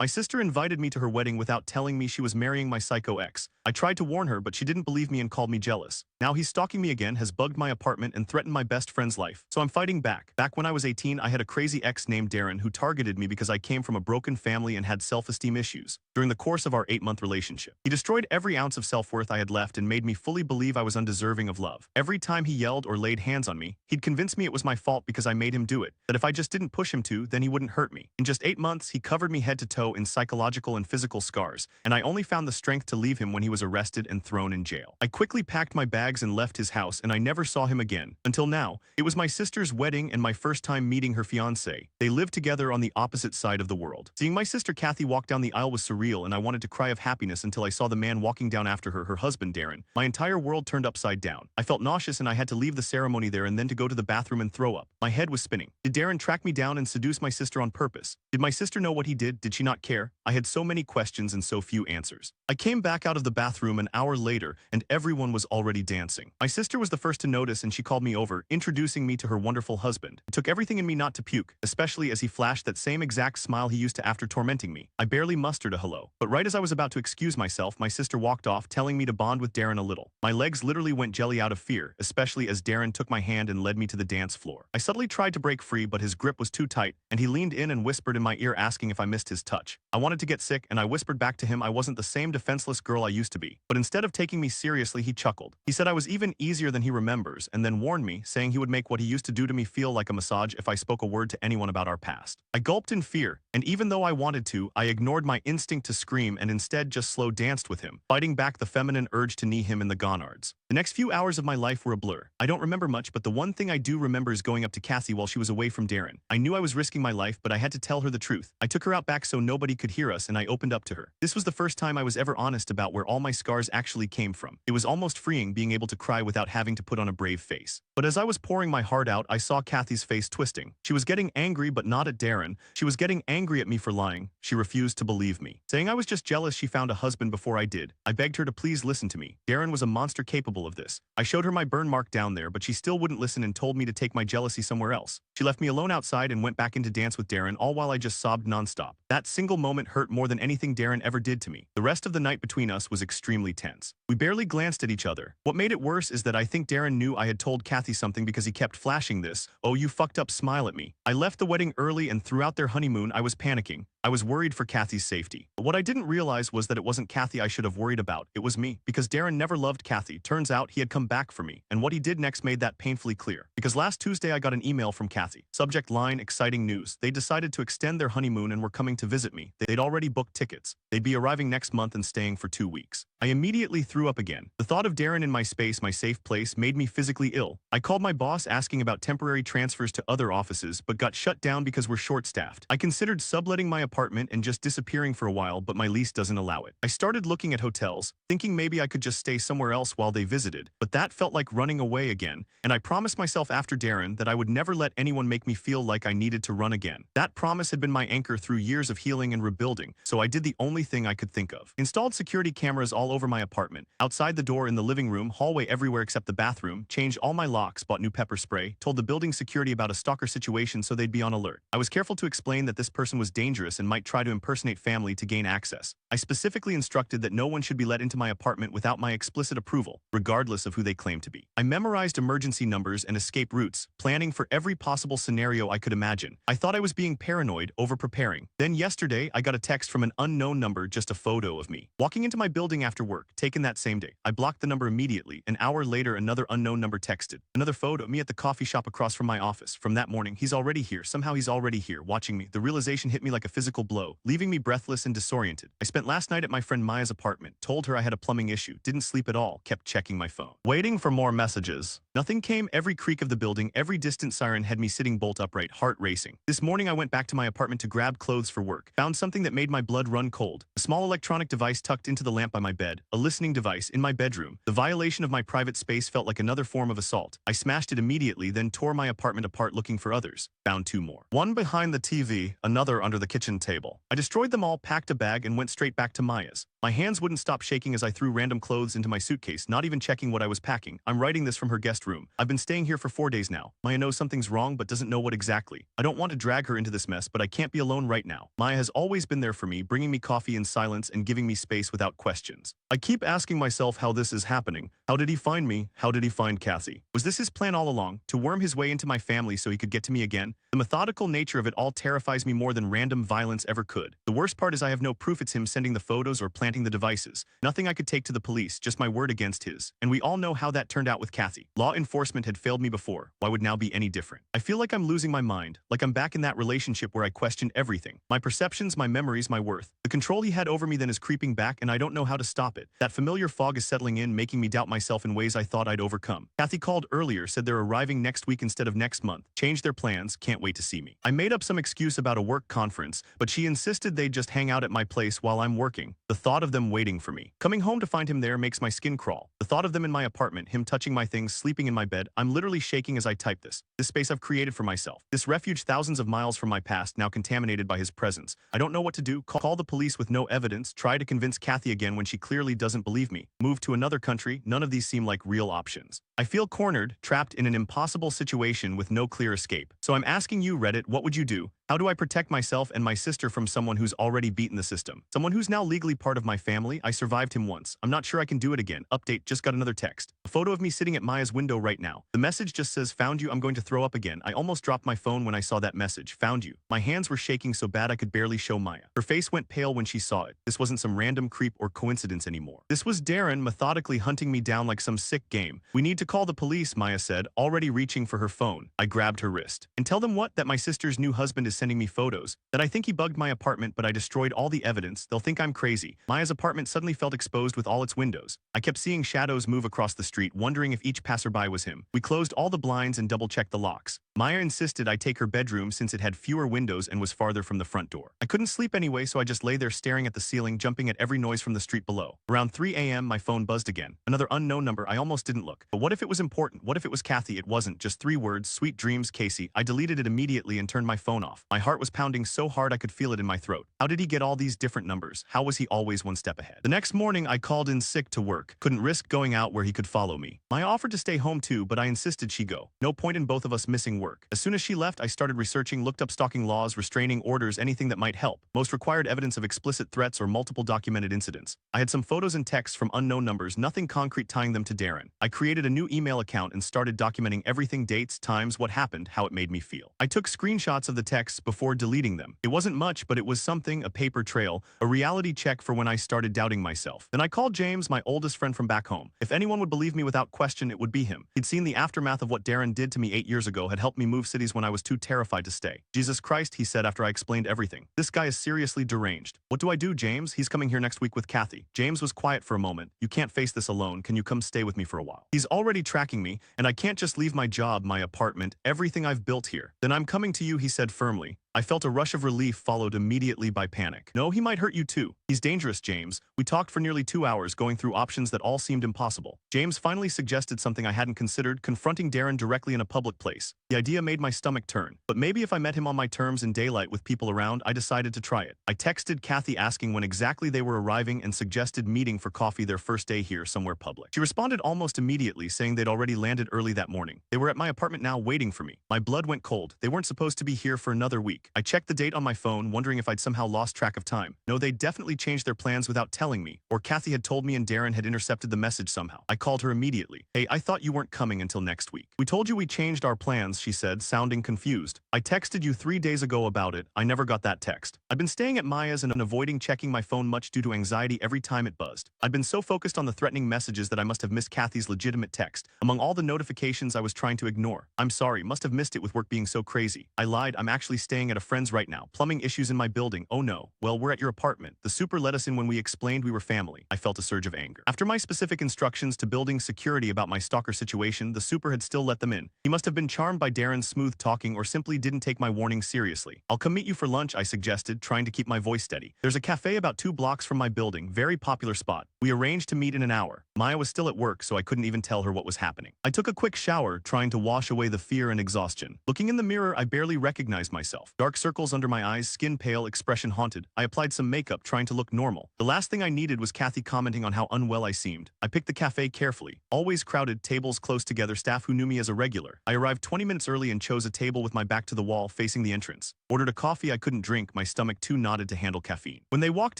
My sister invited me to her wedding without telling me she was marrying my psycho ex. I tried to warn her, but she didn't believe me and called me jealous. Now he's stalking me again, has bugged my apartment and threatened my best friend's life. So I'm fighting back. Back when I was 18, I had a crazy ex named Darren who targeted me because I came from a broken family and had self-esteem issues. During the course of our 8-month relationship, he destroyed every ounce of self-worth I had left and made me fully believe I was undeserving of love. Every time he yelled or laid hands on me, he'd convince me it was my fault because I made him do it, that if I just didn't push him to, then he wouldn't hurt me. In just 8 months, he covered me head to toe in psychological and physical scars, and I only found the strength to leave him when he was arrested and thrown in jail. I quickly packed my bags and left his house, and I never saw him again. Until now, it was my sister's wedding and my first time meeting her fiancé. They lived together on the opposite side of the world. Seeing my sister Kathy walk down the aisle was surreal, and I wanted to cry of happiness until I saw the man walking down after her, her husband Darren. My entire world turned upside down. I felt nauseous and I had to leave the ceremony there and then to go to the bathroom and throw up. My head was spinning. Did Darren track me down and seduce my sister on purpose? Did my sister know what he did? Did she not care? I had so many questions and so few answers. I came back out of the bathroom an hour later and everyone was already dancing. My sister was the first to notice and she called me over, introducing me to her wonderful husband. It took everything in me not to puke, especially as he flashed that same exact smile he used to after tormenting me. I barely mustered a hello. But right as I was about to excuse myself, my sister walked off, telling me to bond with Darren a little. My legs literally went jelly out of fear, especially as Darren took my hand and led me to the dance floor. I subtly tried to break free, but his grip was too tight, and he leaned in and whispered in my ear asking if I missed his touch. I wanted to get sick, and I whispered back to him I wasn't the same defenseless girl I used to be. But instead of taking me seriously, he chuckled. He said I was even easier than he remembers, and then warned me, saying he would make what he used to do to me feel like a massage if I spoke a word to anyone about our past. I gulped in fear, and even though I wanted to, I ignored my instinct to scream and instead just slow danced with him, fighting back the feminine urge to knee him in the gonards. The next few hours of my life were a blur. I don't remember much, but the one thing I do remember is going up to Cassie while she was away from Darren. I knew I was risking my life, but I had to tell her the truth. I took her out back so nobody could hear us, and I opened up to her. This was the first time I was ever honest about where all my scars actually came from. It was almost freeing being able to cry without having to put on a brave face. But as I was pouring my heart out, I saw Kathy's face twisting. She was getting angry, but not at Darren. She was getting angry at me for lying. She refused to believe me, saying I was just jealous she found a husband before I did. I begged her to please listen to me. Darren was a monster capable of this. I showed her my burn mark down there, but she still wouldn't listen and told me to take my jealousy somewhere else. She left me alone outside and went back in to dance with Darren, all while I just sobbed nonstop. That single moment hurt more than anything Darren ever did to me. The rest of the night between us was extremely tense. We barely glanced at each other. What made it worse is that I think Darren knew I had told Kathy something because he kept flashing this, "Oh, you fucked up" smile at me. I left the wedding early, and throughout their honeymoon I was panicking. I was worried for Kathy's safety. But what I didn't realize was that it wasn't Kathy I should have worried about, it was me. Because Darren never loved Kathy. Turns out he had come back for me. And what he did next made that painfully clear. Because last Tuesday I got an email from Kathy. Subject line, exciting news. They decided to extend their honeymoon and were coming to visit me. They'd already booked tickets. They'd be arriving next month and staying for 2 weeks. I immediately threw up again. The thought of Darren in my space, my safe place, made me physically ill. I called my boss asking about temporary transfers to other offices, but got shut down because we're short-staffed. I considered subletting my apartment and just disappearing for a while, but my lease doesn't allow it. I started looking at hotels, thinking maybe I could just stay somewhere else while they visited, but that felt like running away again, and I promised myself after Darren that I would never let anyone make me feel like I needed to run again. That promise had been my anchor through years of healing and rebuilding, so I did the only thing I could think of. Installed security cameras all over my apartment, outside the door, in the living room, hallway, everywhere except the bathroom, changed all my locks, bought new pepper spray, told the building security about a stalker situation so they'd be on alert. I was careful to explain that this person was dangerous and might try to impersonate family to gain access. I specifically instructed that no one should be let into my apartment without my explicit approval, regardless of who they claimed to be. I memorized emergency numbers and escape routes, planning for every possible scenario I could imagine. I thought I was being paranoid, over-preparing. Then yesterday, I got a text from an unknown number, just a photo of me walking into my building after work, taken that same day. I blocked the number immediately. An hour later, another unknown number texted. Another photo, me at the coffee shop across from my office. From that morning, he's already here. Somehow he's already here, watching me. The realization hit me like a physical blow, leaving me breathless and disoriented. I spent last night at my friend Maya's apartment, told her I had a plumbing issue, didn't sleep at all, kept checking my phone, waiting for more messages. Nothing came. Every creak of the building, every distant siren had me sitting bolt upright, heart racing. This morning I went back to my apartment to grab clothes for work, found something that made my blood run cold. A small electronic device tucked into the lamp by my bed, a listening device in my bedroom. The violation of my private space felt like another form of assault. I smashed it immediately, then tore my apartment apart looking for others. Found 2 more. One behind the TV, another under the kitchen table. I destroyed them all, packed a bag, and went straight back to Maya's. My hands wouldn't stop shaking as I threw random clothes into my suitcase, not even checking what I was packing. I'm writing this from her guest room. I've been staying here for 4 days now. Maya knows something's wrong but doesn't know what exactly. I don't want to drag her into this mess, but I can't be alone right now. Maya has always been there for me, bringing me coffee in silence and giving me space without questions. I keep asking myself how this is happening. How did he find me? How did he find Kathy? Was this his plan all along, to worm his way into my family so he could get to me again? The methodical nature of it all terrifies me more than random violence ever could. The worst part is I have no proof it's him sending the photos or planting the devices. Nothing I could take to the police, just my word against his. And we all know how that turned out with Kathy. Law enforcement had failed me before. Why would now be any different? I feel like I'm losing my mind, like I'm back in that relationship where I questioned everything. My perceptions, my memories, my worth. The control he had over me then is creeping back and I don't know how to stop it. That familiar fog is settling in, making me doubt myself in ways I thought I'd overcome. Kathy called earlier, said they're arriving next week instead of next month. Changed their plans, can't wait to see me. I made up some excuse about a work conference, but she insisted they'd just hang out at my place while I'm working. The thought of them waiting for me. Coming home to find him there makes my skin crawl. The thought of them in my apartment, him touching my things, sleeping in my bed, I'm literally shaking as I type this. This space I've created for myself. This refuge thousands of miles from my past, now contaminated by his presence. I don't know what to do. Call the police with no evidence. Try to convince Kathy again when she clearly doesn't believe me. Move to another country. None of these seem like real options. I feel cornered, trapped in an impossible situation with no clear escape. So I'm asking you, Reddit, what would you do? How do I protect myself and my sister from someone who's already beaten the system? Someone who's now legally part of my family? I survived him once. I'm not sure I can do it again. Update, just got another text. A photo of me sitting at Maya's window right now. The message just says, found you. I'm going to throw up again. I almost dropped my phone when I saw that message. Found you. My hands were shaking so bad I could barely show Maya. Her face went pale when she saw it. This wasn't some random creep or coincidence anymore. This was Darren methodically hunting me down like some sick game. We need to call the police, Maya said, already reaching for her phone. I grabbed her wrist. And tell them what? That my sister's new husband is sending me photos. That I think he bugged my apartment, but I destroyed all the evidence. They'll think I'm crazy. Maya's apartment suddenly felt exposed with all its windows. I kept seeing shadows move across the street, wondering if each passerby was him. We closed all the blinds and double-checked the locks. Maya insisted I take her bedroom since it had fewer windows and was farther from the front door. I couldn't sleep anyway, so I just lay there staring at the ceiling, jumping at every noise from the street below. Around 3 a.m., my phone buzzed again. Another unknown number. I almost didn't look. But what if it was important? What if it was Kathy? It wasn't. Just 3 words. Sweet dreams, Casey. I deleted it immediately and turned my phone off. My heart was pounding so hard I could feel it in my throat. How did he get all these different numbers? How was he always one step ahead? The next morning, I called in sick to work. Couldn't risk going out where he could follow me. Maya offered to stay home too, but I insisted she go. No point in both of us missing work. As soon as she left, I started researching, looked up stalking laws, restraining orders, anything that might help. Most required evidence of explicit threats or multiple documented incidents. I had some photos and texts from unknown numbers, nothing concrete tying them to Darren. I created a new email account and started documenting everything, dates, times, what happened, how it made me feel. I took screenshots of the texts before deleting them. It wasn't much, but it was something, a paper trail, a reality check for when I started doubting myself. Then I called James, my oldest friend from back home. If anyone would believe me without question, it would be him. He'd seen the aftermath of what Darren did to me 8 years ago, had helped me move cities when I was too terrified to stay. Jesus Christ, he said after I explained everything. This guy is seriously deranged. What do I do, James? He's coming here next week with Kathy. James was quiet for a moment. You can't face this alone. Can you come stay with me for a while? He's already tracking me, and I can't just leave my job, my apartment, everything I've built here. Then I'm coming to you, he said firmly. I felt a rush of relief followed immediately by panic. No, he might hurt you too. He's dangerous, James. We talked for nearly 2 hours, going through options that all seemed impossible. James finally suggested something I hadn't considered, confronting Darren directly in a public place. The idea made my stomach turn. But maybe if I met him on my terms in daylight with people around, I decided to try it. I texted Kathy asking when exactly they were arriving and suggested meeting for coffee their first day here somewhere public. She responded almost immediately, saying they'd already landed early that morning. They were at my apartment now waiting for me. My blood went cold. They weren't supposed to be here for another week. I checked the date on my phone, wondering if I'd somehow lost track of time. No, they definitely changed their plans without telling me, or Kathy had told me and Darren had intercepted the message somehow. I called her immediately. Hey, I thought you weren't coming until next week. We told you we changed our plans, she said, sounding confused. I texted you 3 days ago about it. I never got that text. I've been staying at Maya's and avoiding checking my phone much due to anxiety every time it buzzed. I'd been so focused on the threatening messages that I must have missed Kathy's legitimate text, among all the notifications I was trying to ignore. I'm sorry, must have missed it with work being so crazy. I lied, I'm actually staying at a friend's right now. Plumbing issues in my building. Oh no. Well, we're at your apartment. The super let us in when we explained we were family. I felt a surge of anger. After my specific instructions to building security about my stalker situation, the super had still let them in. He must have been charmed by Darren's smooth talking or simply didn't take my warning seriously. I'll come meet you for lunch, I suggested, trying to keep my voice steady. There's a cafe about 2 blocks from my building, very popular spot. We arranged to meet in an hour. Maya was still at work, so I couldn't even tell her what was happening. I took a quick shower, trying to wash away the fear and exhaustion. Looking in the mirror, I barely recognized myself. Dark circles under my eyes, skin pale, expression haunted. I applied some makeup, trying to look normal. The last thing I needed was Kathy commenting on how unwell I seemed. I picked the cafe carefully. Always crowded, tables close together, staff who knew me as a regular. I arrived 20 minutes early and chose a table with my back to the wall, facing the entrance. Ordered a coffee I couldn't drink, my stomach too knotted to handle caffeine. When they walked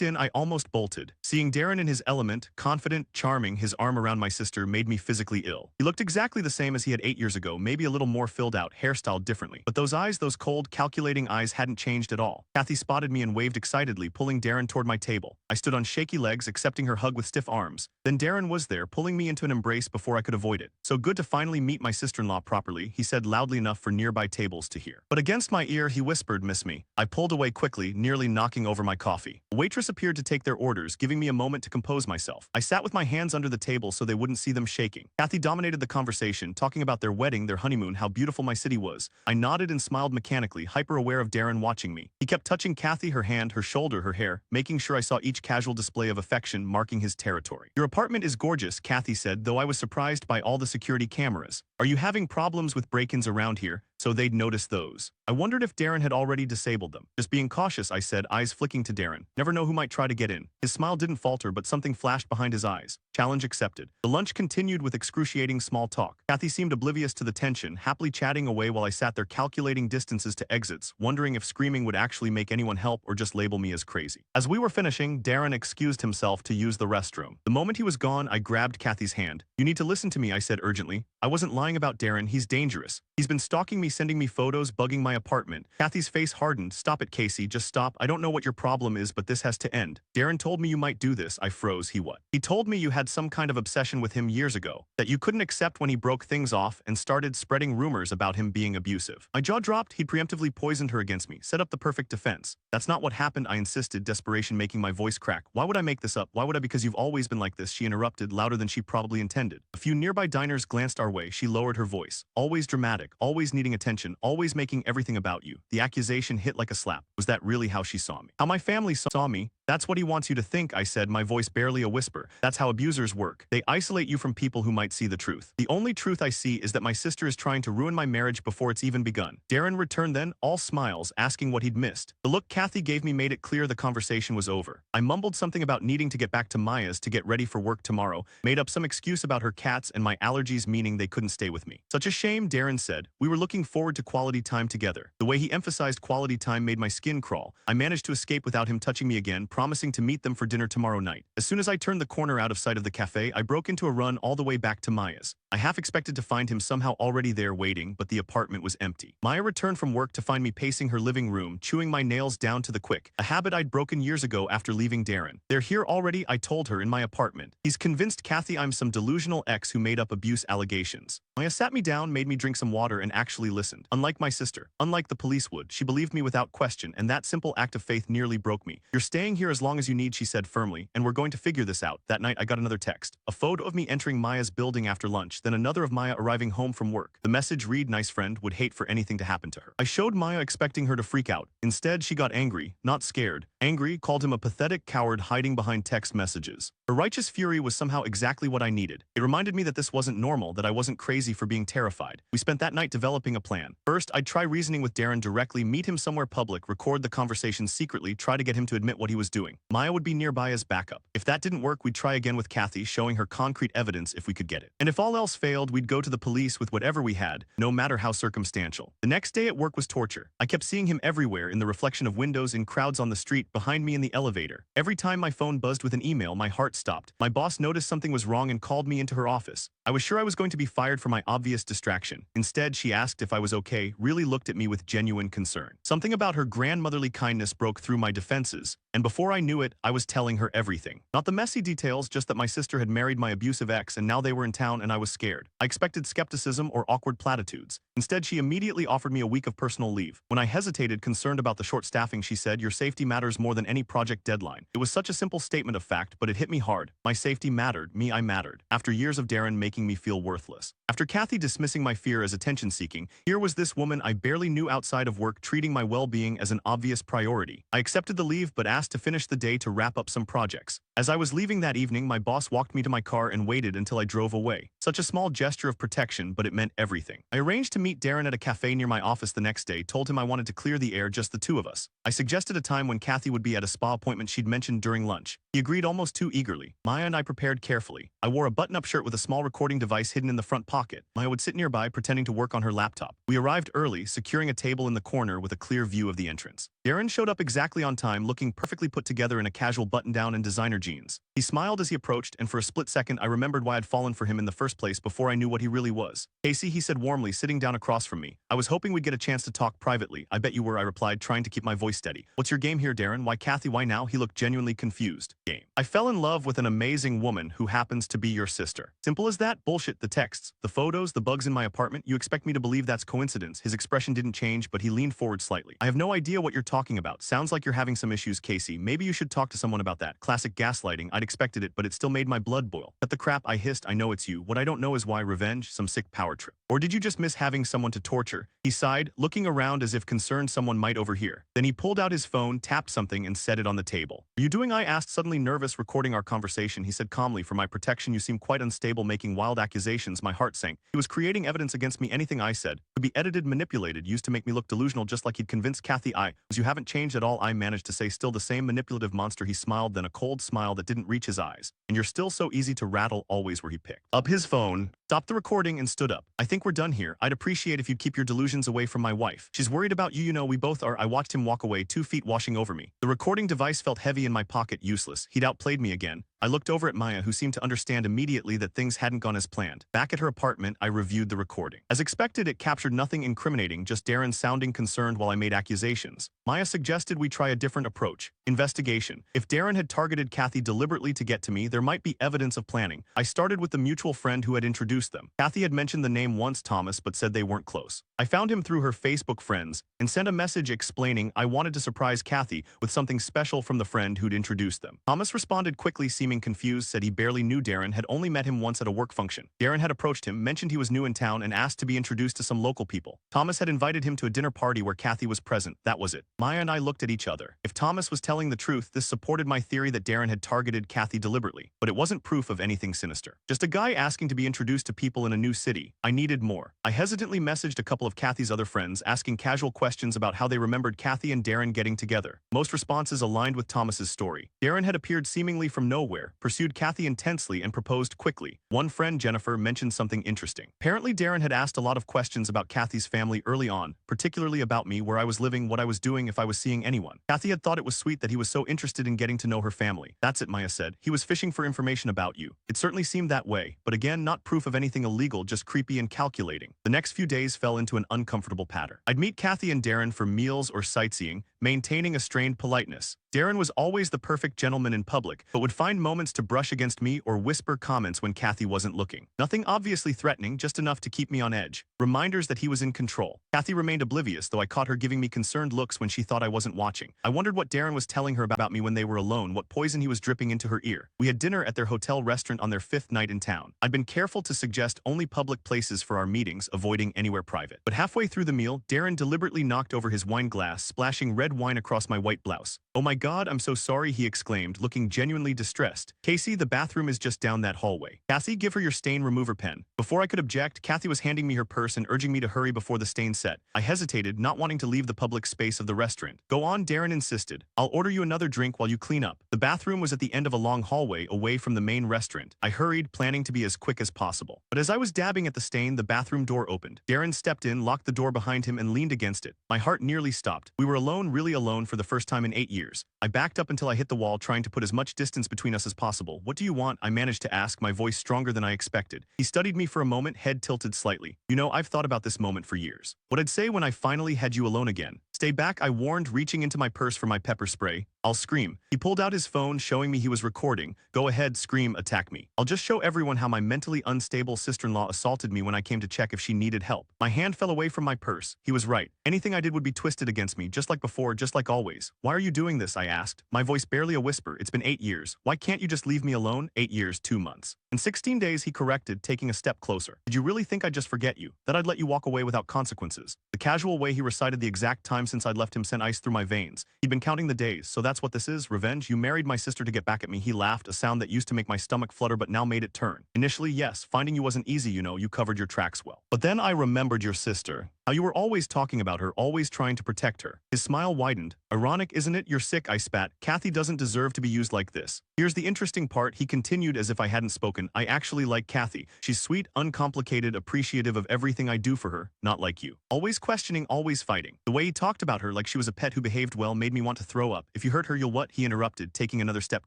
in, I almost bolted. Seeing Darren in his element, confident, charming, his arm around my sister made me physically ill. He looked exactly the same as he had 8 years ago, maybe a little more filled out, hairstyled differently. But those eyes, those cold, calculating eyes hadn't changed at all. Kathy spotted me and waved excitedly, pulling Darren toward my table. I stood on shaky legs, accepting her hug with stiff arms. Then Darren was there, pulling me into an embrace before I could avoid it. "So good to finally meet my sister-in-law properly," he said loudly enough for nearby tables to hear. But against my ear, he whispered, "Miss me." I pulled away quickly, nearly knocking over my coffee. A waitress appeared to take their orders, giving me a moment to compose myself. I sat with my hands under the table so they wouldn't see them shaking. Kathy dominated the conversation, talking about their wedding, their honeymoon, how beautiful my city was. I nodded and smiled mechanically, hyper-aware of Darren watching me. He kept touching Kathy, her hand, her shoulder, her hair, making sure I saw each casual display of affection marking his territory. "Your apartment is gorgeous," Kathy said, though I was surprised by all the security cameras. "Are you having problems with break-ins around here?" So they'd notice those. I wondered if Darren had already disabled them. "Just being cautious," I said, eyes flicking to Darren. "Never know who might try to get in." His smile didn't falter, but something flashed behind his eyes. Challenge accepted. The lunch continued with excruciating small talk. Kathy seemed oblivious to the tension, happily chatting away while I sat there calculating distances to exits, wondering if screaming would actually make anyone help or just label me as crazy. As we were finishing, Darren excused himself to use the restroom. The moment he was gone, I grabbed Kathy's hand. "You need to listen to me," I said urgently. I wasn't lying about Darren. He's dangerous. He's been stalking me, sending me photos, bugging my apartment. Kathy's face hardened. "Stop it, Casey. Just stop. I don't know what your problem is, but this has to end." "Darren told me you might do this." I froze. "He what?" "He told me you had some kind of obsession with him years ago, that you couldn't accept when he broke things off and started spreading rumors about him being abusive." My jaw dropped. He'd preemptively poisoned her against me, set up the perfect defense. "That's not what happened," I insisted, desperation making my voice crack. "Why would I make this up? Why would I?" "Because you've always been like this," she interrupted, louder than she probably intended. A few nearby diners glanced our way. She lowered her voice. "Always dramatic, always needing attention, always making everything about you." The accusation hit like a slap. Was that really how she saw me? "How my family saw me? That's what he wants you to think," I said, my voice barely a whisper. "That's how abusers work. They isolate you from people who might see the truth. The only truth I see is that my sister is trying to ruin my marriage before it's even begun." Darren returned then, all smiles, asking what he'd missed. The look Kathy gave me made it clear the conversation was over. I mumbled something about needing to get back to Maya's to get ready for work tomorrow, made up some excuse about her cats and my allergies, meaning they couldn't stay with me. "Such a shame," Darren said. "We were looking forward to quality time together." The way he emphasized quality time made my skin crawl. I managed to escape without him touching me again, promising to meet them for dinner tomorrow night. As soon as I turned the corner out of sight of the cafe, I broke into a run all the way back to Maya's. I half expected to find him somehow already there waiting, but the apartment was empty. Maya returned from work to find me pacing her living room, chewing my nails down to the quick, a habit I'd broken years ago after leaving Darren. "They're here already," I told her, "in my apartment. He's convinced Kathy I'm some delusional ex who made up abuse allegations." Maya sat me down, made me drink some water, and actually listened. Unlike my sister, unlike the police would, she believed me without question, and that simple act of faith nearly broke me. "You're staying here as long as you need," she said firmly, "and we're going to figure this out." That night I got another text. A photo of me entering Maya's building after lunch, then another of Maya arriving home from work. The message read, "Nice friend, would hate for anything to happen to her." I showed Maya, expecting her to freak out. Instead, she got angry, not scared. Angry, called him a pathetic coward hiding behind text messages. Her righteous fury was somehow exactly what I needed. It reminded me that this wasn't normal, that I wasn't crazy for being terrified. We spent that night developing a plan. First, I'd try reasoning with Darren directly, meet him somewhere public, record the conversation secretly, try to get him to admit what he was doing. Maya would be nearby as backup. If that didn't work, we'd try again with Kathy, showing her concrete evidence if we could get it. And if all else failed, we'd go to the police with whatever we had, no matter how circumstantial. The next day at work was torture. I kept seeing him everywhere, in the reflection of windows, in crowds on the street, behind me in the elevator. Every time my phone buzzed with an email, my heart stopped. My boss noticed something was wrong and called me into her office. I was sure I was going to be fired for my obvious distraction. Instead, she asked if I was okay, really looked at me with genuine concern. Something about her grandmotherly kindness broke through my defenses, and before I knew it, I was telling her everything. Not the messy details, just that my sister had married my abusive ex and now they were in town and I was scared. I expected skepticism or awkward platitudes. Instead, she immediately offered me a week of personal leave. When I hesitated, concerned about the short staffing, she said, "Your safety matters more than any project deadline." It was such a simple statement of fact, but it hit me hard. My safety mattered, I mattered. After years of Darren making me feel worthless. After Kathy dismissing my fear as attention-seeking, here was this woman I barely knew outside of work treating my well-being as an obvious priority. I accepted the leave but asked to finish finish the day to wrap up some projects. As I was leaving that evening, my boss walked me to my car and waited until I drove away. Such a small gesture of protection, but it meant everything. I arranged to meet Darren at a cafe near my office the next day, told him I wanted to clear the air, just the two of us. I suggested a time when Kathy would be at a spa appointment she'd mentioned during lunch. He agreed almost too eagerly. Maya and I prepared carefully. I wore a button-up shirt with a small recording device hidden in the front pocket. Maya would sit nearby, pretending to work on her laptop. We arrived early, securing a table in the corner with a clear view of the entrance. Darren showed up exactly on time, looking perfectly put together in a casual button-down and designer jeans. He smiled as he approached, and for a split second I remembered why I'd fallen for him in the first place before I knew what he really was. "Casey," he said warmly, sitting down across from me. "I was hoping we'd get a chance to talk privately." "I bet you were," I replied, trying to keep my voice steady. "What's your game here, Darren?" "Why, Kathy, why now?" He looked genuinely confused. "Game. I fell in love with an amazing woman who happens to be your sister." "Simple as that?" "Bullshit. The texts, the photos, the bugs in my apartment. You expect me to believe that's coincidence?" His expression didn't change, but he leaned forward slightly. "I have no idea what you're talking about. Sounds like you're having some issues, Casey. Maybe you should talk to someone about that." Classic gaslighting. I'd expected it, but it still made my blood boil. "Cut the crap," I hissed. "I know it's you. What I don't know is why. Revenge? Some sick power trip? Or did you just miss having someone to torture?" He sighed, looking around as if concerned someone might overhear. Then he pulled out his phone, tapped something, and set it on the table. "Are you doing?" I asked, suddenly nervous, recording our conversation. He said calmly, "For my protection, you seem quite unstable, making wild accusations." My heart sank. He was creating evidence against me. Anything I said could be edited, manipulated, used to make me look delusional, just like he'd convinced Kathy "You haven't changed at all," I managed to say, still the same manipulative monster. He smiled, then a cold smile that didn't reach his eyes. "And you're still so easy to rattle," always where he picked up his phone, stopped the recording, and stood up. "I think we're done here. I'd appreciate if you'd keep your delusions away from my wife. She's worried about you, you know, we both are." I watched him walk away, 2 feet washing over me. The recording device felt heavy in my pocket, useless. He'd outplayed me again. I looked over at Maya, who seemed to understand immediately that things hadn't gone as planned. Back at her apartment, I reviewed the recording. As expected, it captured nothing incriminating, just Darren sounding concerned while I made accusations. Maya suggested we try a different approach. Investigation. If Darren had targeted Kathy deliberately to get to me, there might be evidence of planning. I started with the mutual friend who had introduced them. Kathy had mentioned the name once, Thomas, but said they weren't close. I found him through her Facebook friends and sent a message explaining I wanted to surprise Kathy with something special from the friend who'd introduced them. Thomas responded quickly, seeming confused, said he barely knew Darren, had only met him once at a work function. Darren had approached him, mentioned he was new in town, and asked to be introduced to some local people. Thomas had invited him to a dinner party where Kathy was present. That was it. Maya and I looked at each other. If Thomas was telling the truth, this supported my theory that Darren had targeted Kathy deliberately, but it wasn't proof of anything sinister. Just a guy asking to be introduced to people in a new city. I needed more. I hesitantly messaged a couple of Kathy's other friends, asking casual questions about how they remembered Kathy and Darren getting together. Most responses aligned with Thomas's story. Darren had appeared seemingly from nowhere, pursued Kathy intensely, and proposed quickly. One friend, Jennifer, mentioned something interesting. Apparently, Darren had asked a lot of questions about Kathy's family early on, particularly about me, where I was living, what I was doing, if I was seeing anyone. Kathy had thought it was sweet that he was so interested in getting to know her family. "That's it," Maya said. "He was fishing for information about you." It certainly seemed that way, but again, not proof of anything illegal, just creepy and calculating. The next few days fell into an uncomfortable pattern. I'd meet Kathy and Darren for meals or sightseeing, maintaining a strained politeness. Darren was always the perfect gentleman in public, but would find moments to brush against me or whisper comments when Kathy wasn't looking. Nothing obviously threatening, just enough to keep me on edge. Reminders that he was in control. Kathy remained oblivious, though I caught her giving me concerned looks when she thought I wasn't watching. I wondered what Darren was telling her about me when they were alone, what poison he was dripping into her ear. We had dinner at their hotel restaurant on their 5th night in town. I'd been careful to suggest only public places for our meetings, avoiding anywhere private. But halfway through the meal, Darren deliberately knocked over his wine glass, splashing red wine across my white blouse. "Oh my God, I'm so sorry," he exclaimed, looking genuinely distressed. "Casey, the bathroom is just down that hallway." "Cassie, give her your stain remover pen." Before I could object, Kathy was handing me her purse and urging me to hurry before the stain set. I hesitated, not wanting to leave the public space of the restaurant. "Go on," Darren insisted. "I'll order you another drink while you clean up." The bathroom was at the end of a long hallway away from the main restaurant. I hurried, planning to be as quick as possible. But as I was dabbing at the stain, the bathroom door opened. Darren stepped in, locked the door behind him, and leaned against it. My heart nearly stopped. We were alone, really alone, for the first time in 8 years. I backed up until I hit the wall, trying to put as much distance between us as possible. "What do you want?" I managed to ask, my voice stronger than I expected. He studied me for a moment, head tilted slightly. "You know, I've thought about this moment for years. What I'd say when I finally had you alone again." "Stay back," I warned, reaching into my purse for my pepper spray. "I'll scream." He pulled out his phone, showing me he was recording. "Go ahead, scream, attack me. I'll just show everyone how my mentally unstable sister-in-law assaulted me when I came to check if she needed help." My hand fell away from my purse. He was right. Anything I did would be twisted against me, just like before, just like always. "Why are you doing this?" I asked, my voice barely a whisper. "It's been 8 years. Why can't you just leave me alone?" 8 years, 2 months. In 16 days, he corrected, taking a step closer. "Did you really think I'd just forget you? That I'd let you walk away without consequences?" The casual way he recited the exact time since I'd left him sent ice through my veins. He'd been counting the days, so that's that's what this is, revenge? You married my sister to get back at me. He laughed, a sound that used to make my stomach flutter but now made it turn. Initially, yes, finding you wasn't easy, you know, you covered your tracks well. But then I remembered your sister. How you were always talking about her, always trying to protect her. His smile widened. Ironic, isn't it? You're sick, I spat. Kathy doesn't deserve to be used like this. Here's the interesting part, he continued as if I hadn't spoken. I actually like Kathy. She's sweet, uncomplicated, appreciative of everything I do for her, not like you. Always questioning, always fighting. The way he talked about her like she was a pet who behaved well made me want to throw up. If you hurt her, you'll what? He interrupted, taking another step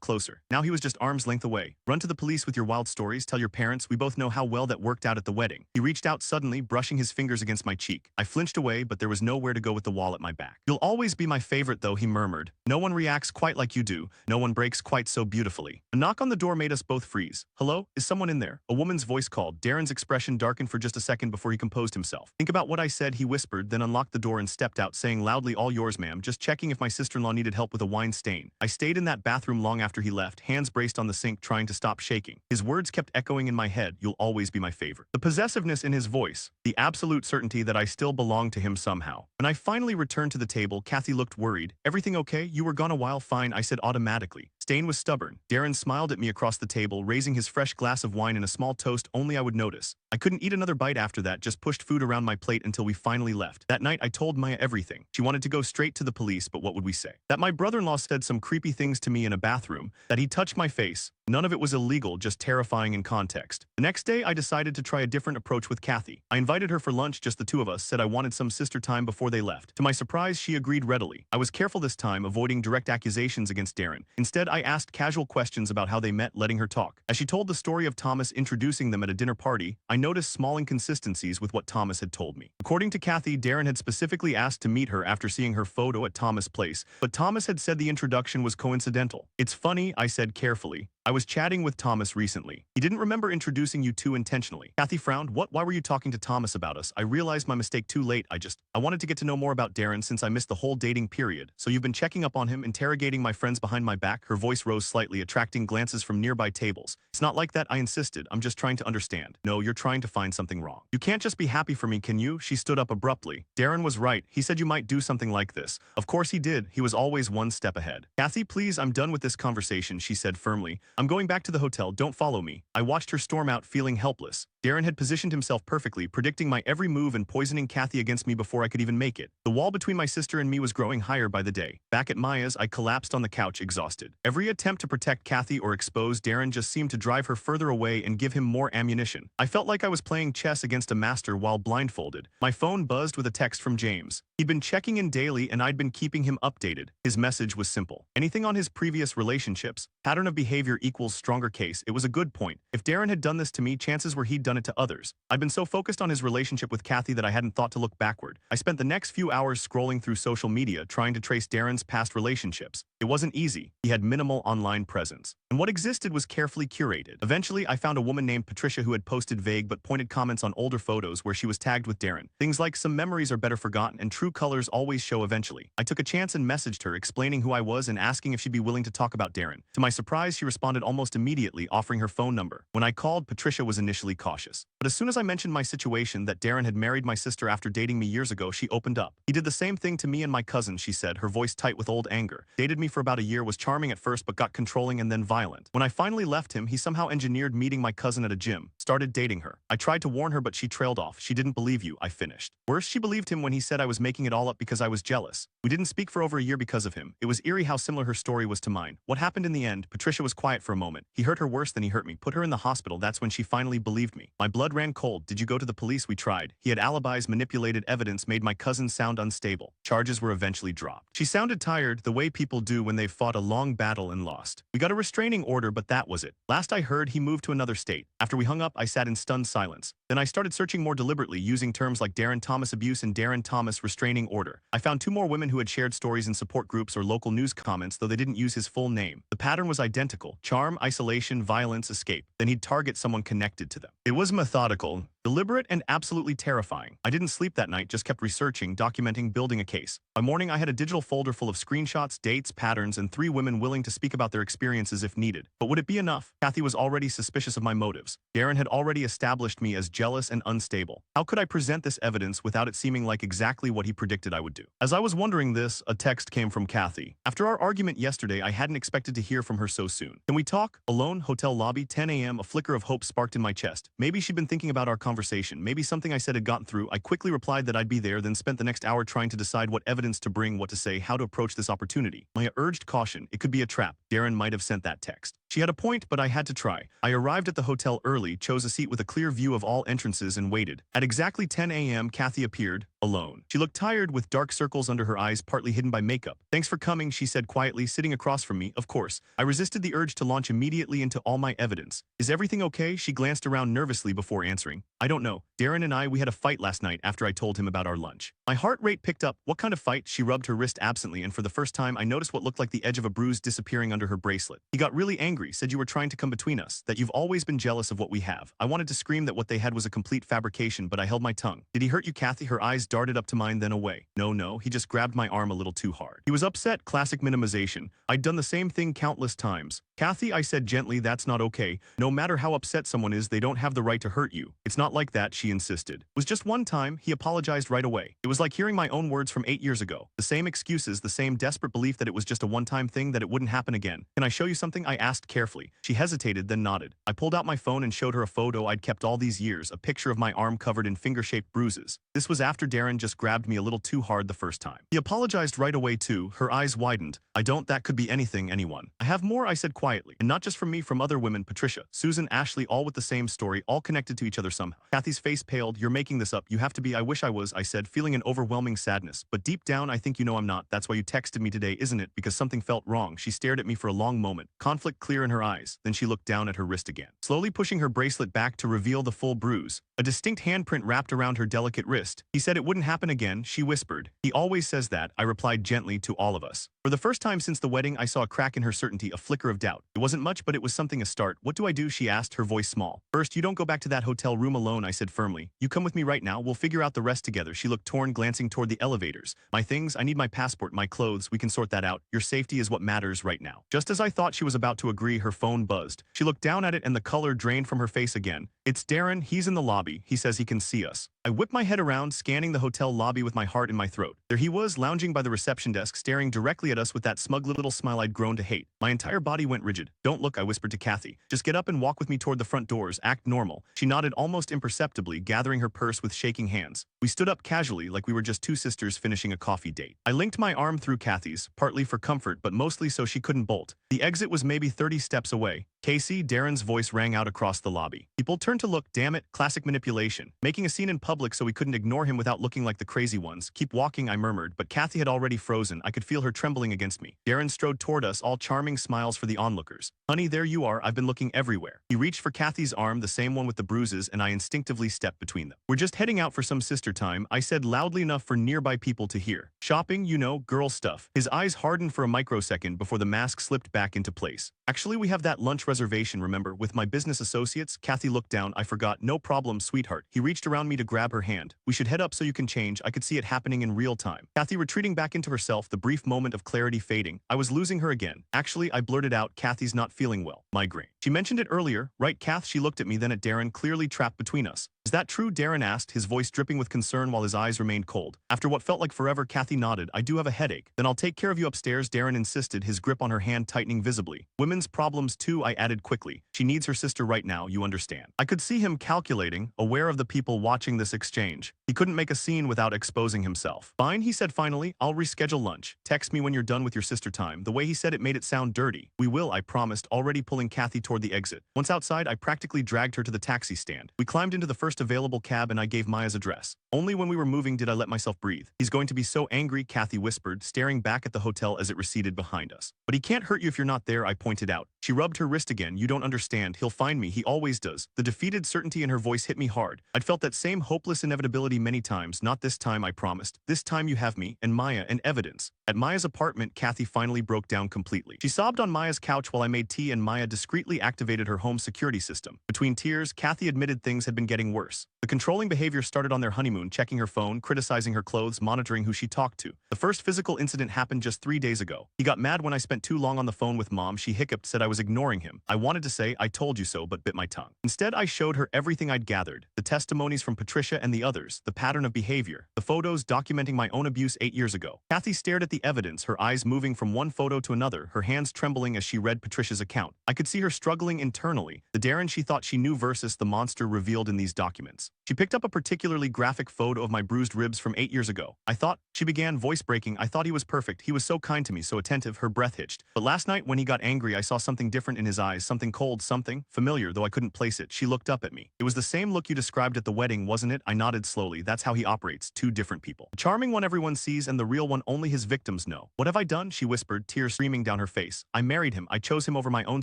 closer. Now he was just arm's length away. Run to the police with your wild stories, tell your parents, we both know how well that worked out at the wedding. He reached out suddenly, brushing his fingers against my cheek. I flinched away, but there was nowhere to go with the wall at my back. You'll always be my favorite though, he murmured. No one reacts quite like you do. No one breaks quite so beautifully. A knock on the door made us both freeze. Hello? Is someone in there? A woman's voice called. Darren's expression darkened for just a second before he composed himself. Think about what I said, he whispered, then unlocked the door and stepped out, saying loudly, all yours, ma'am, just checking if my sister-in-law needed help with a wine stain. I stayed in that bathroom long after he left, hands braced on the sink trying to stop shaking. His words kept echoing in my head, you'll always be my favorite. The possessiveness in his voice, the absolute certainty that I still belonged to him somehow. When I finally returned to the table, Kathy looked worried. Everything okay? You were gone a while. Fine, I said automatically. Stain was stubborn. Darren smiled at me across the table, raising his fresh glass of wine and a small toast only I would notice. I couldn't eat another bite after that, just pushed food around my plate until we finally left. That night, I told Maya everything. She wanted to go straight to the police, but what would we say? That my brother-in-law said some creepy things to me in a bathroom, that he touched my face. None of it was illegal, just terrifying in context. The next day, I decided to try a different approach with Kathy. I invited her for lunch, just the two of us, said I wanted some sister time before they left. To my surprise, she agreed readily. I was careful this time, avoiding direct accusations against Darren. Instead, I asked casual questions about how they met, letting her talk. As she told the story of Thomas introducing them at a dinner party, I noticed small inconsistencies with what Thomas had told me. According to Kathy, Darren had specifically asked to meet her after seeing her photo at Thomas' place, but Thomas had said the introduction was coincidental. It's funny, I said carefully. I was chatting with Thomas recently. He didn't remember introducing you two intentionally. Kathy frowned. What? Why were you talking to Thomas about us? I realized my mistake too late. I wanted to get to know more about Darren since I missed the whole dating period. So you've been checking up on him, interrogating my friends behind my back? Her voice rose slightly, attracting glances from nearby tables. It's not like that, I insisted. I'm just trying to understand. No, you're trying to find something wrong. You can't just be happy for me, can you? She stood up abruptly. Darren was right. He said you might do something like this. Of course he did. He was always one step ahead. Kathy, please, I'm done with this conversation, she said firmly. I'm going back to the hotel. Don't follow me. I watched her storm out, feeling helpless. Darren had positioned himself perfectly, predicting my every move and poisoning Kathy against me before I could even make it. The wall between my sister and me was growing higher by the day. Back at Maya's, I collapsed on the couch, exhausted. Every attempt to protect Kathy or expose Darren just seemed to drive her further away and give him more ammunition. I felt like I was playing chess against a master while blindfolded. My phone buzzed with a text from James. He'd been checking in daily and I'd been keeping him updated. His message was simple. Anything on his previous relationships? Pattern of behavior equals stronger case. It was a good point. If Darren had done this to me, chances were he'd done it to others. I'd been so focused on his relationship with Kathy that I hadn't thought to look backward. I spent the next few hours scrolling through social media trying to trace Darren's past relationships. It wasn't easy. He had minimal online presence. And what existed was carefully curated. Eventually, I found a woman named Patricia who had posted vague but pointed comments on older photos where she was tagged with Darren. Things like some memories are better forgotten and true colors always show eventually. I took a chance and messaged her, explaining who I was and asking if she'd be willing to talk about Darren. To my surprise, she responded almost immediately, offering her phone number. When I called, Patricia was initially cautious. But as soon as I mentioned my situation, that Darren had married my sister after dating me years ago, she opened up. He did the same thing to me and my cousin, she said, her voice tight with old anger. Dated me for about a year, was charming at first but got controlling and then violent. When I finally left him, he somehow engineered meeting my cousin at a gym. Started dating her. I tried to warn her but she trailed off. She didn't believe you, I finished. Worse, she believed him when he said I was making it all up because I was jealous. We didn't speak for over a year because of him. It was eerie how similar her story was to mine. What happened in the end? Patricia was quiet for a moment. He hurt her worse than he hurt me. Put her in the hospital. That's when she finally believed me. My blood ran cold. Did you go to the police? We tried. He had alibis, manipulated evidence, made my cousin sound unstable. Charges were eventually dropped. She sounded tired, the way people do when they've fought a long battle and lost. We got a restraining order, but that was it. Last I heard, he moved to another state. After we hung up, I sat in stunned silence. Then I started searching more deliberately, using terms like Darren Thomas abuse and Darren Thomas restraining order. I found 2 more women who had shared stories in support groups or local news comments, though they didn't use his full name. The pattern was identical: charm, isolation, violence, escape. Then he'd target someone connected to them. It was methodical. Deliberate and absolutely terrifying. I didn't sleep that night, just kept researching, documenting, building a case. By morning, I had a digital folder full of screenshots, dates, patterns, and 3 women willing to speak about their experiences if needed. But would it be enough? Kathy was already suspicious of my motives. Darren had already established me as jealous and unstable. How could I present this evidence without it seeming like exactly what he predicted I would do? As I was wondering this, a text came from Kathy. After our argument yesterday, I hadn't expected to hear from her so soon. Can we talk? Alone, hotel lobby, 10 a.m., a flicker of hope sparked in my chest. Maybe she'd been thinking about our conversation. Maybe something I said had gotten through. I quickly replied that I'd be there, then spent the next hour trying to decide what evidence to bring, what to say, how to approach this opportunity. I urged caution. It could be a trap. Darren might have sent that text. She had a point, but I had to try. I arrived at the hotel early, chose a seat with a clear view of all entrances, and waited. At exactly 10 a.m., Kathy appeared, alone. She looked tired, with dark circles under her eyes partly hidden by makeup. Thanks for coming, she said quietly, sitting across from me. Of course. I resisted the urge to launch immediately into all my evidence. Is everything okay? She glanced around nervously before answering. I don't know. Darren and we had a fight last night after I told him about our lunch. My heart rate picked up. What kind of fight? She rubbed her wrist absently, and for the first time I noticed what looked like the edge of a bruise disappearing under her bracelet. He got really angry, said you were trying to come between us, that you've always been jealous of what we have. I wanted to scream that what they had was a complete fabrication, but I held my tongue. Did he hurt you, Kathy? Her eyes darted up to mine, then away. No, he just grabbed my arm a little too hard. He was upset, classic minimization. I'd done the same thing countless times. Kathy, I said gently, that's not okay. No matter how upset someone is, they don't have the right to hurt you. It's not like that, she insisted. It was just one time. He apologized right away. It was like hearing my own words from 8 years ago. The same excuses, the same desperate belief that it was just a one-time thing, that it wouldn't happen again. Can I show you something? I asked carefully. She hesitated, then nodded. I pulled out my phone and showed her a photo I'd kept all these years, a picture of my arm covered in finger-shaped bruises. This was after Darren just grabbed me a little too hard the first time. He apologized right away too. Her eyes widened. That could be anything, anyone. I have more, I said quietly. And not just from me, from other women, Patricia, Susan, Ashley, all with the same story, all connected to each other somehow. Kathy's face paled. You're making this up. You have to be. I wish I was, I said, feeling an overwhelming sadness. But deep down, I think you know I'm not. That's why you texted me today, isn't it? Because something felt wrong. She stared at me for a long moment, conflict clear in her eyes. Then she looked down at her wrist again, slowly pushing her bracelet back to reveal the full bruise. A distinct handprint wrapped around her delicate wrist. He said it wouldn't happen again, she whispered. He always says that, I replied gently to all of us. For the first time since the wedding, I saw a crack in her certainty, a flicker of doubt. It wasn't much, but it was something, a start. What do I do? She asked, her voice small. First, you don't go back to that hotel room alone, I said firmly. You come with me right now. We'll figure out the rest together. She looked torn, glancing toward the elevators. My things, I need my passport, my clothes. We can sort that out. Your safety is what matters right now. Just as I thought she was about to agree, her phone buzzed. She looked down at it and the color drained from her face again. It's Darren. He's in the lobby. He says he can see us. I whipped my head around, scanning the hotel lobby with my heart in my throat. There he was, lounging by the reception desk, staring directly at us with that smug little smile I'd grown to hate. My entire body went rigid. Don't look, I whispered to Kathy. Just get up and walk with me toward the front doors. Act normal. She nodded almost imperceptibly, gathering her purse with shaking hands. We stood up casually, like we were just two sisters finishing a coffee date. I linked my arm through Kathy's, partly for comfort, but mostly so she couldn't bolt. The exit was maybe 30 steps away. Casey, Darren's voice rang out across the lobby. People turned to look. Damn it, classic manipulation. Making a scene in public so we couldn't ignore him without looking like the crazy ones. Keep walking, I murmured, but Kathy had already frozen. I could feel her trembling against me. Darren strode toward us, all charming smiles for the onlookers. Honey, there you are. I've been looking everywhere. He reached for Kathy's arm, the same one with the bruises, and I instinctively stepped between them. We're just heading out for some sister time, I said loudly enough for nearby people to hear. Shopping, you know, girl stuff. His eyes hardened for a microsecond before the mask slipped back into place. Actually, we have that lunch reservation, remember, with my business associates? Kathy looked down. I forgot. No problem, sweetheart. He reached around me to grab her hand. We should head up so you can change. I could see it happening in real time. Kathy retreating back into herself, the brief moment of clarity fading. I was losing her again. Actually, I blurted out, Kathy's not feeling well. Migraine. She mentioned it earlier, right, Kath? She looked at me, then at Darren, clearly trapped between us. Is that true? Darren asked, his voice dripping with concern while his eyes remained cold. After what felt like forever, Kathy nodded. I do have a headache. Then I'll take care of you upstairs, Darren insisted, his grip on her hand tightening visibly. Women's problems too, I added quickly. She needs her sister right now, you understand. I could see him calculating, aware of the people watching this exchange. He couldn't make a scene without exposing himself. Fine, he said finally. I'll reschedule lunch. Text me when you're done with your sister time. The way he said it made it sound dirty. We will, I promised, already pulling Kathy toward the exit. Once outside, I practically dragged her to the taxi stand. We climbed into the first available cab and I gave Maya's address. Only when we were moving did I let myself breathe. He's going to be so angry, Kathy whispered, staring back at the hotel as it receded behind us. But he can't hurt you if you're not there, I pointed out. She rubbed her wrist again. You don't understand. understand. He'll find me. He always does. The defeated certainty in her voice hit me hard. I'd felt that same hopeless inevitability many times. Not this time, I promised. This time you have me, and Maya, and evidence. At Maya's apartment, Kathy finally broke down completely. She sobbed on Maya's couch while I made tea and Maya discreetly activated her home security system. Between tears, Kathy admitted things had been getting worse. The controlling behavior started on their honeymoon, checking her phone, criticizing her clothes, monitoring who she talked to. The first physical incident happened just 3 days ago. He got mad when I spent too long on the phone with Mom. She hiccuped, said I was ignoring him. I wanted to say, I told you so, but bit my tongue. Instead, I showed her everything I'd gathered, the testimonies from Patricia and the others, the pattern of behavior, the photos documenting my own abuse 8 years ago. Kathy stared at the evidence, her eyes moving from one photo to another, her hands trembling as she read Patricia's account. I could see her struggling internally, the Darren she thought she knew versus the monster revealed in these documents. She picked up a particularly graphic photo of my bruised ribs from 8 years ago. I thought, she began, voice breaking, I thought he was perfect. He was so kind to me, so attentive, her breath hitched. But last night when he got angry, I saw something different in his eyes, something cold, something familiar, though I couldn't place it. She looked up at me. It was the same look you described at the wedding, wasn't it? I nodded slowly. That's how he operates, two different people. The charming one everyone sees and the real one only his victims know. What have I done? She whispered, tears streaming down her face. I married him. I chose him over my own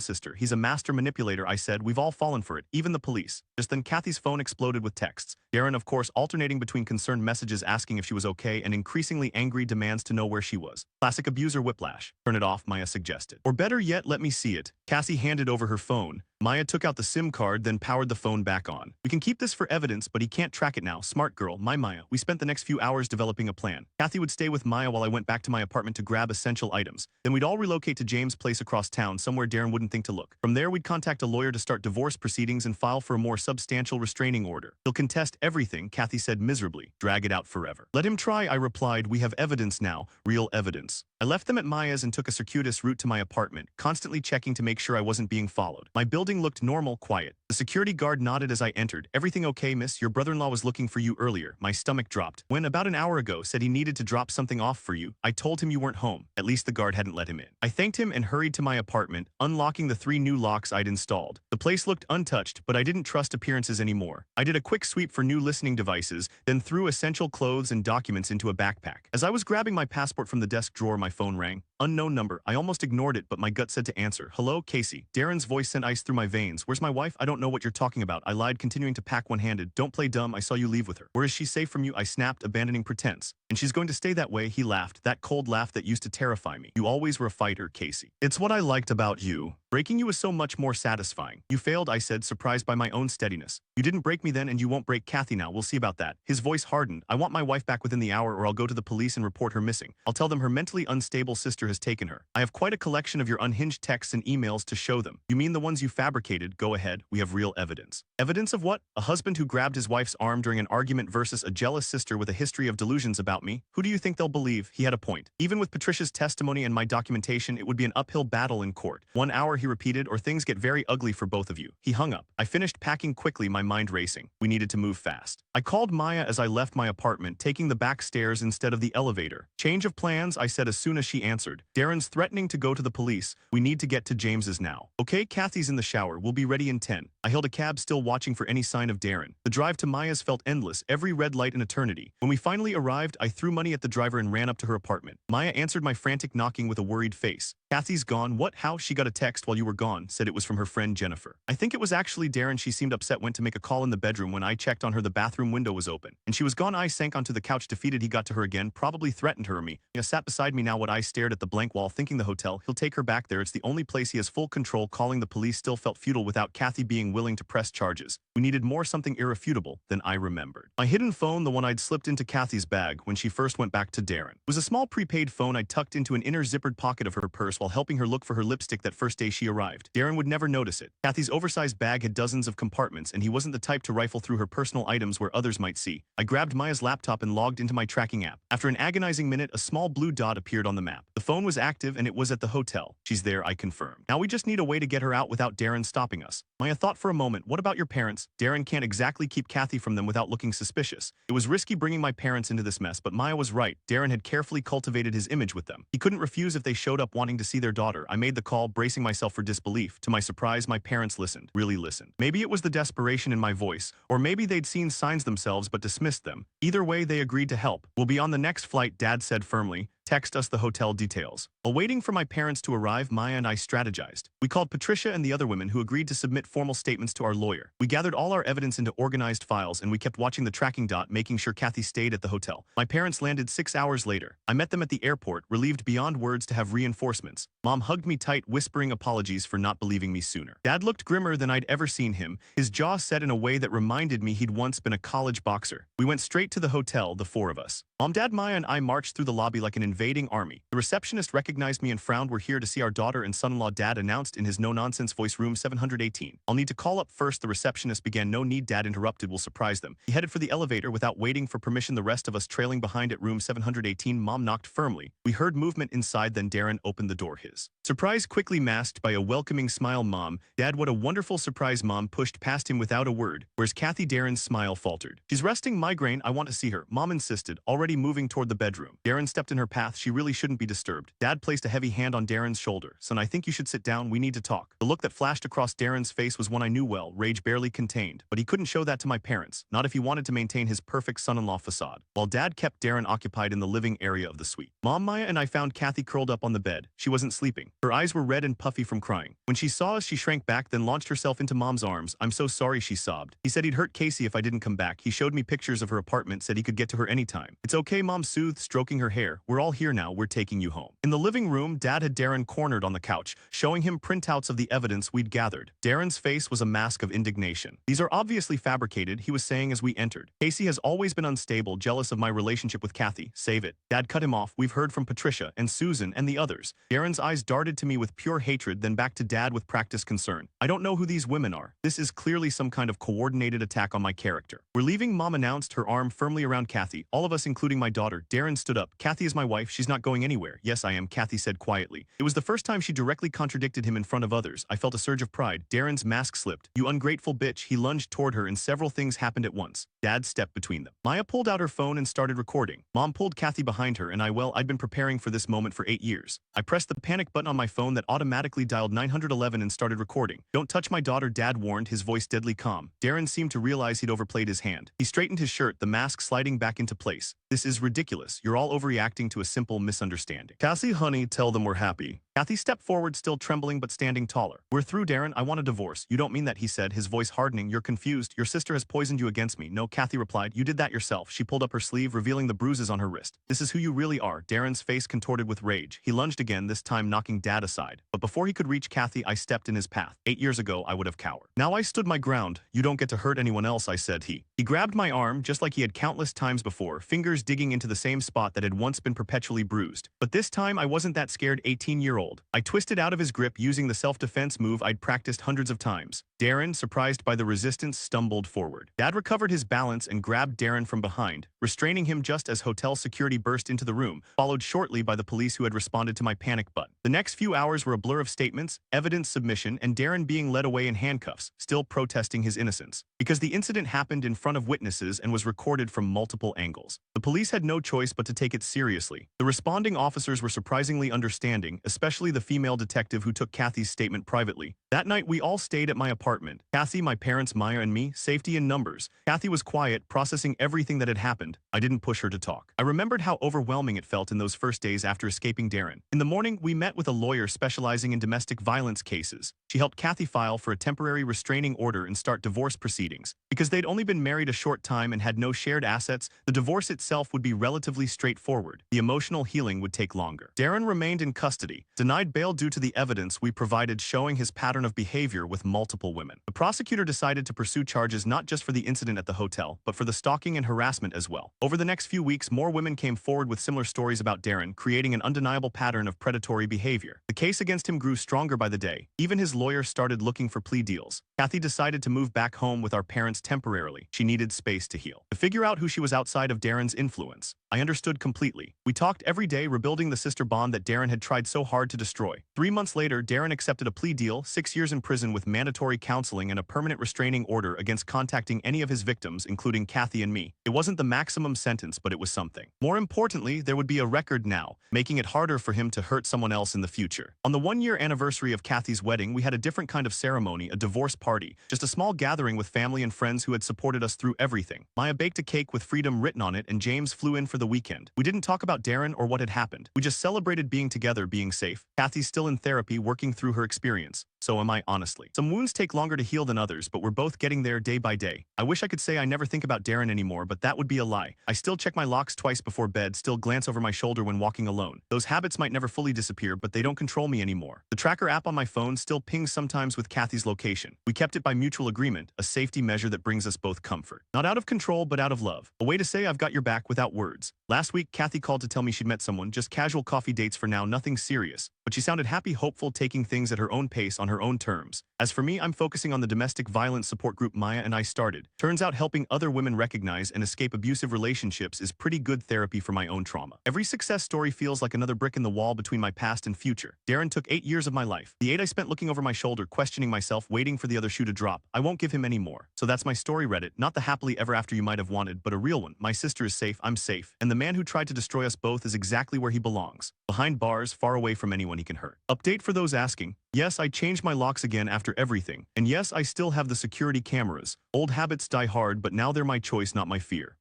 sister. He's a master manipulator, I said. We've all fallen for it, even the police. Just then Kathy's phone exploded with texts. Darren, of course, alternating between concerned messages asking if she was okay and increasingly angry demands to know where she was. Classic abuser whiplash. Turn it off, Maya suggested. Or better yet, let me see it. Cassie handed over her phone. Maya took out the SIM card, then powered the phone back on. We can keep this for evidence, but he can't track it now. Smart girl, my Maya. We spent the next few hours developing a plan. Kathy would stay with Maya while I went back to my apartment to grab essential items. Then we'd all relocate to James' place across town, somewhere Darren wouldn't think to look. From there, we'd contact a lawyer to start divorce proceedings and file for a more substantial restraining order. He'll contest everything, Kathy said miserably. Drag it out forever. Let him try, I replied. We have evidence now. Real evidence. I left them at Maya's and took a circuitous route to my apartment, constantly checking to make sure I wasn't being followed. My building looked normal, quiet. The security guard nodded as I entered. Everything okay, miss? Your brother-in-law was looking for you earlier. My stomach dropped. When about an hour ago said he needed to drop something off for you. I told him you weren't home. At least the guard hadn't let him in. I thanked him and hurried to my apartment, unlocking the 3 new locks I'd installed. The place looked untouched, but I didn't trust appearances anymore. I did a quick sweep for new listening devices, then threw essential clothes and documents into a backpack. As I was grabbing my passport from the desk drawer, my phone rang. Unknown number. I almost ignored it, but my gut said to answer. Hello, Casey. Darren's voice sent ice through my veins. Where's my wife? I don't know what you're talking about. I lied, continuing to pack one-handed. Don't play dumb. I saw you leave with her. Where is she safe from you? I snapped, abandoning pretense. And she's going to stay that way, he laughed. That cold laugh that used to terrify me. You always were a fighter, Casey. It's what I liked about you. Breaking you was so much more satisfying. You failed, I said, surprised by my own steadiness. You didn't break me then and you won't break Kathy now. We'll see about that. His voice hardened. I want my wife back within the hour or I'll go to the police and report her missing. I'll tell them her mentally unstable sister has taken her. I have quite a collection of your unhinged texts and emails to show them. You mean the ones you fabricated? Go ahead. We have real evidence. Evidence of what? A husband who grabbed his wife's arm during an argument versus a jealous sister with a history of delusions about me? Who do you think they'll believe? He had a point. Even with Patricia's testimony and my documentation, it would be an uphill battle in court. 1 hour, he repeated, or things get very ugly for both of you. He hung up. I finished packing quickly, my mind racing. We needed to move fast. I called Maya as I left my apartment, taking the back stairs instead of the elevator. Change of plans, I said as soon as she answered. Darren's threatening to go to the police. We need to get to James's now. Okay, Kathy's in the shower. We'll be ready in 10. I hailed a cab, still watching for any sign of Darren. The drive to Maya's felt endless, every red light an eternity. When we finally arrived, I threw money at the driver and ran up to her apartment. Maya answered my frantic knocking with a worried face. Kathy's gone. What? How? She got a text while you were gone, said it was from her friend Jennifer. I think it was actually Darren. She seemed upset, went to make a call in the bedroom. When I checked on her, the bathroom window was open. And she was gone. I sank onto the couch, defeated. He got to her again, probably threatened her or me. He sat beside me now. What I stared at the blank wall, thinking the hotel. He'll take her back there. It's the only place he has full control. Calling the police still felt futile without Kathy being willing to press charges. We needed more, something irrefutable. Then I remembered. My hidden phone, the one I'd slipped into Kathy's bag when she first went back to Darren. It was a small prepaid phone I tucked into an inner zippered pocket of her purse while helping her look for her lipstick that first day she arrived. Darren would never notice it. Kathy's oversized bag had dozens of compartments, and he wasn't the type to rifle through her personal items where others might see. I grabbed Maya's laptop and logged into my tracking app. After an agonizing minute, a small blue dot appeared on the map. The phone was active, and it was at the hotel. She's there, I confirmed. Now we just need a way to get her out without Darren stopping us. Maya thought for a moment. What about your parents? Darren can't exactly keep Kathy from them without looking suspicious. It was risky bringing my parents into this mess, but Maya was right. Darren had carefully cultivated his image with them. He couldn't refuse if they showed up wanting to see their daughter. I made the call, bracing myself for disbelief. To my surprise, my parents listened. Really listened. Maybe it was the desperation in my voice, or maybe they'd seen signs themselves but dismissed them. Either way, they agreed to help. We'll be on the next flight, Dad said firmly. text us the hotel details. While waiting for my parents to arrive, Maya and I strategized. We called Patricia and the other women who agreed to submit formal statements to our lawyer. We gathered all our evidence into organized files and we kept watching the tracking dot, making sure Kathy stayed at the hotel. My parents landed 6 hours later. I met them at the airport, relieved beyond words to have reinforcements. Mom hugged me tight, whispering apologies for not believing me sooner. Dad looked grimmer than I'd ever seen him, his jaw set in a way that reminded me he'd once been a college boxer. We went straight to the hotel, the four of us. Mom, Dad, Maya, and I marched through the lobby like an invading army. The receptionist recognized me and frowned. We're here to see our daughter and son-in-law, Dad announced in his no-nonsense voice. Room 718. I'll need to call up first, the receptionist began. No need, Dad interrupted. We'll surprise them. He headed for the elevator without waiting for permission, the rest of us trailing behind at room 718. Mom knocked firmly. We heard movement inside, then Darren opened the door, his surprise quickly masked by a welcoming smile. Mom, Dad, what a wonderful surprise. Mom pushed past him without a word. Where's Kathy? Darren's smile faltered. She's resting, migraine. I want to see her, Mom insisted, already moving toward the bedroom. Darren stepped in her path. She really shouldn't be disturbed. Dad placed a heavy hand on Darren's shoulder. Son, I think you should sit down. We need to talk. The look that flashed across Darren's face was one I knew well, rage barely contained, but he couldn't show that to my parents, not if he wanted to maintain his perfect son-in-law facade. While Dad kept Darren occupied in the living area of the suite. Mom, Maya, and I found Kathy curled up on the bed. She wasn't sleeping. Her eyes were red and puffy from crying. When she saw us, she shrank back, then launched herself into Mom's arms. I'm so sorry, she sobbed. He said he'd hurt Casey if I didn't come back. He showed me pictures of her apartment, said he could get to her anytime. It's okay, Mom soothed, stroking her hair. We're all here now. We're taking you home. In the living room, Dad had Darren cornered on the couch, showing him printouts of the evidence we'd gathered. Darren's face was a mask of indignation. These are obviously fabricated, he was saying as we entered. Casey has always been unstable, jealous of my relationship with Kathy. Save it. Dad cut him off. We've heard from Patricia and Susan and the others. Darren's eyes darted to me with pure hatred, then back to Dad with practiced concern. I don't know who these women are. This is clearly some kind of coordinated attack on my character. We're leaving, Mom announced, her arm firmly around Kathy, all of us including my daughter. Darren stood up. Kathy is my wife. She's not going anywhere. Yes, I am, Kathy said quietly. It was the first time she directly contradicted him in front of others. I felt a surge of pride. Darren's mask slipped. You ungrateful bitch. He lunged toward her and several things happened at once. Dad stepped between them. Maya pulled out her phone and started recording. Mom pulled Kathy behind her and I'd been preparing for this moment for 8 years. I pressed the panic button on my phone that automatically dialed 911 and started recording. Don't touch my daughter, Dad warned, his voice deadly calm. Darren seemed to realize he'd overplayed his hand. He straightened his shirt, the mask sliding back into place. This is ridiculous. You're all overreacting to a simple misunderstanding. Cassie, honey, tell them we're happy. Kathy stepped forward, still trembling but standing taller. We're through, Darren. I want a divorce. You don't mean that, he said, his voice hardening. You're confused. Your sister has poisoned you against me. No, Kathy replied. You did that yourself. She pulled up her sleeve, revealing the bruises on her wrist. This is who you really are. Darren's face contorted with rage. He lunged again, this time knocking Dad aside. But before he could reach Kathy, I stepped in his path. 8 years ago, I would have cowered. Now I stood my ground. You don't get to hurt anyone else, I said. He grabbed my arm, just like he had countless times before, fingers digging into the same spot that had once been perpetually bruised. But this time, I wasn't that scared 18-year-old. I twisted out of his grip using the self-defense move I'd practiced hundreds of times. Darren, surprised by the resistance, stumbled forward. Dad recovered his balance and grabbed Darren from behind, restraining him just as hotel security burst into the room, followed shortly by the police who had responded to my panic button. The next few hours were a blur of statements, evidence submission, and Darren being led away in handcuffs, still protesting his innocence. Because the incident happened in front of witnesses and was recorded from multiple angles. The police had no choice but to take it seriously. The responding officers were surprisingly understanding, especially the female detective who took Kathy's statement privately. That night, we all stayed at my apartment. Kathy, my parents, Maya, and me, safety in numbers. Kathy was quiet, processing everything that had happened. I didn't push her to talk. I remembered how overwhelming it felt in those first days after escaping Darren. In the morning, we met with a lawyer specializing in domestic violence cases. She helped Kathy file for a temporary restraining order and start divorce proceedings. Because they'd only been married a short time and had no shared assets, the divorce itself would be relatively straightforward. The emotional healing would take longer. Darren remained in custody, denied bail due to the evidence we provided showing his pattern of behavior with multiple women. The prosecutor decided to pursue charges not just for the incident at the hotel, but for the stalking and harassment as well. Over the next few weeks, more women came forward with similar stories about Darren, creating an undeniable pattern of predatory behavior. The case against him grew stronger by the day. Even his lawyer started looking for plea deals. Kathy decided to move back home with our parents temporarily. She needed space to heal. To figure out who she was outside of Darren's influence, I understood completely. We talked every day, rebuilding the sister bond that Darren had tried so hard to destroy. 3 months later, Darren accepted a plea deal, 6 years in prison with mandatory counseling and a permanent restraining order against contacting any of his victims, including Kathy and me. It wasn't the maximum sentence, but it was something. More importantly, there would be a record now, making it harder for him to hurt someone else in the future. On the 1-year anniversary of Kathy's wedding, we had a different kind of ceremony, a divorce party, just a small gathering with family and friends who had supported us through everything. Maya baked a cake with freedom written on it, and James flew in for the the weekend. We didn't talk about Darren or what had happened. We just celebrated being together, being safe. Kathy's still in therapy, working through her experience. So am I, honestly. Some wounds take longer to heal than others, but we're both getting there day by day. I wish I could say I never think about Darren anymore, but that would be a lie. I still check my locks twice before bed, still glance over my shoulder when walking alone. Those habits might never fully disappear, but they don't control me anymore. The tracker app on my phone still pings sometimes with Kathy's location. We kept it by mutual agreement, a safety measure that brings us both comfort. Not out of control, but out of love. A way to say I've got your back without words. Last week, Kathy called to tell me she'd met someone, just casual coffee dates for now, nothing serious. But she sounded happy, hopeful, taking things at her own pace on her own terms. As for me, I'm focusing on the domestic violence support group Maya and I started. Turns out helping other women recognize and escape abusive relationships is pretty good therapy for my own trauma. Every success story feels like another brick in the wall between my past and future. Darren took 8 years of my life. The 8 I spent looking over my shoulder, questioning myself, waiting for the other shoe to drop. I won't give him any more. So that's my story, Reddit. Not the happily ever after you might have wanted, but a real one. My sister is safe, I'm safe. And the man who tried to destroy us both is exactly where he belongs. Behind bars, far away from anyone he can hurt. Update for those asking. Yes, I changed my locks again after everything. And yes, I still have the security cameras. Old habits die hard, but now they're my choice, not my fear.